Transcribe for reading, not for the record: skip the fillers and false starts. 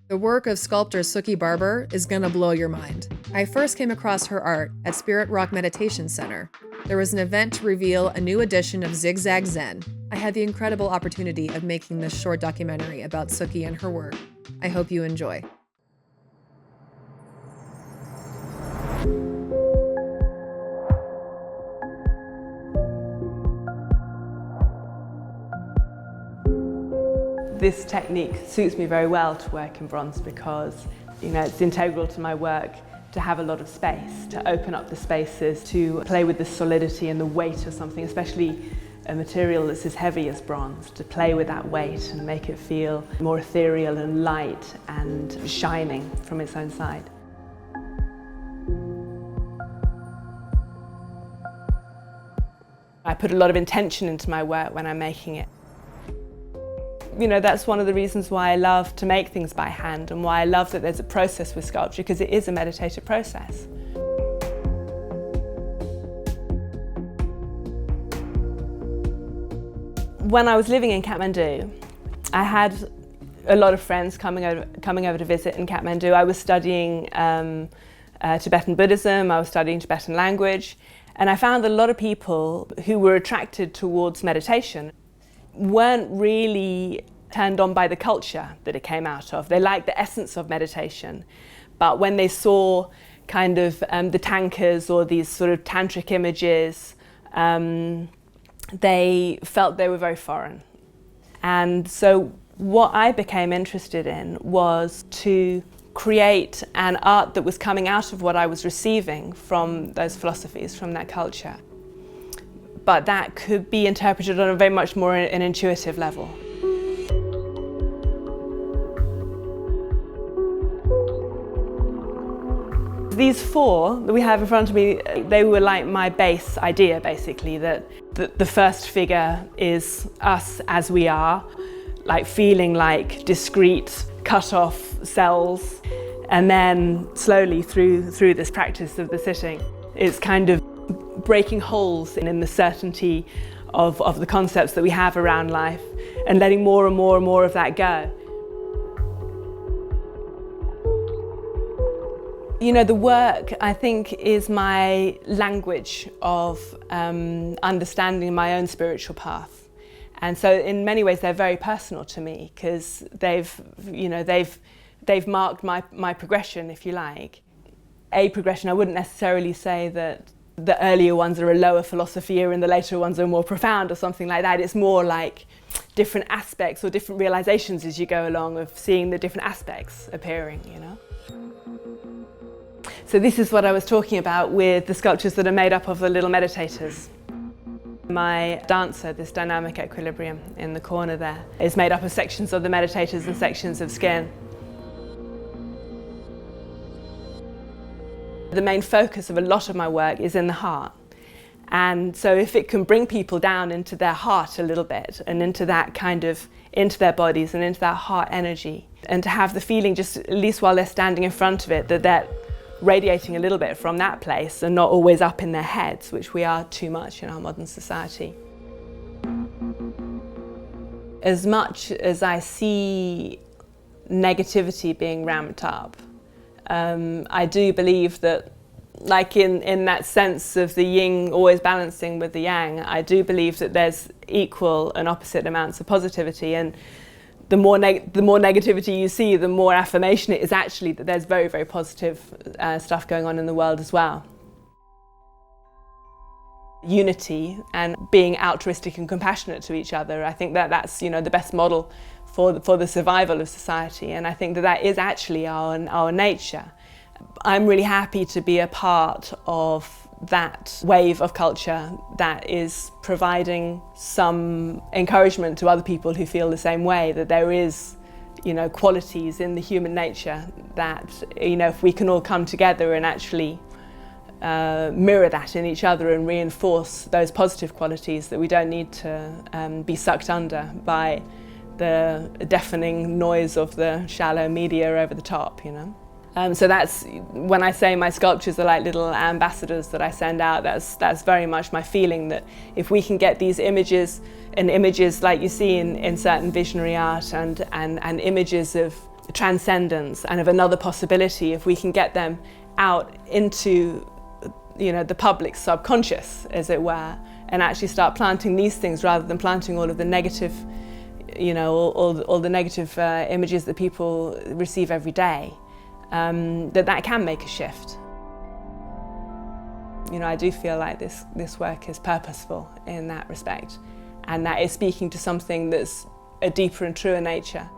The work of sculptor Sukhi Barber is gonna blow your mind. I first came across her art at Spirit Rock Meditation Center. There was an event to reveal a new edition of Zigzag Zen. I had the incredible opportunity of making this short documentary about Suki and her work. I hope you enjoy. This technique suits me very well to work in bronze because, it's integral to my work to have a lot of space, to open up the spaces, to play with the solidity and the weight of something, especially a material that's as heavy as bronze, to play with that weight and make it feel more ethereal and light and shining from its own side. I put a lot of intention into my work when I'm making it. That's one of the reasons why I love to make things by hand and why I love that there's a process with sculpture, because it is a meditative process. When I was living in Kathmandu, I had a lot of friends coming over to visit in Kathmandu. I was studying Tibetan Buddhism, I was studying Tibetan language, and I found that a lot of people who were attracted towards meditation weren't really turned on by the culture that it came out of. They liked the essence of meditation, but when they saw kind of the tankas or these sort of tantric images, they felt they were very foreign. And so what I became interested in was to create an art that was coming out of what I was receiving from those philosophies, from that culture, but that could be interpreted on a very much more an intuitive level. These four that we have in front of me, they were like my base idea, basically, that the first figure is us as we are, like feeling like discrete, cut-off cells, and then slowly through this practice of the sitting, it's kind of breaking holes in the certainty of the concepts that we have around life and letting more and more and more of that go. The work, I think, is my language of understanding my own spiritual path. And so in many ways they're very personal to me because they've marked my progression, if you like. A progression, I wouldn't necessarily say that the earlier ones are a lower philosophy and the later ones are more profound or something like that. It's more like different aspects or different realizations as you go along of seeing the different aspects appearing, So this is what I was talking about with the sculptures that are made up of the little meditators. My dancer, this dynamic equilibrium in the corner there, is made up of sections of the meditators and sections of skin. The main focus of a lot of my work is in the heart. And so if it can bring people down into their heart a little bit and into that kind of, into their bodies and into that heart energy, and to have the feeling just, at least while they're standing in front of it, that they're radiating a little bit from that place and not always up in their heads, which we are too much in our modern society. As much as I see negativity being ramped up, I do believe that, like in that sense of the yin always balancing with the yang, I do believe that there's equal and opposite amounts of positivity, and the more negativity you see, the more affirmation it is actually that there's very, very positive stuff going on in the world as well. Unity and being altruistic and compassionate to each other, I think that's the best model for the survival of society, and I think that is actually our nature. I'm really happy to be a part of that wave of culture that is providing some encouragement to other people who feel the same way, that there is, qualities in the human nature that, if we can all come together and actually mirror that in each other and reinforce those positive qualities, that we don't need to be sucked under by the deafening noise of the shallow media over the top, So that's, when I say my sculptures are like little ambassadors that I send out, that's very much my feeling, that if we can get these images, and images like you see in certain visionary art and images of transcendence and of another possibility, if we can get them out into, you know, the public subconscious, as it were, and actually start planting these things rather than planting all of the negative, you know, all the negative images that people receive every day, that can make a shift. You know, I do feel like this work is purposeful in that respect, and that is speaking to something that's a deeper and truer nature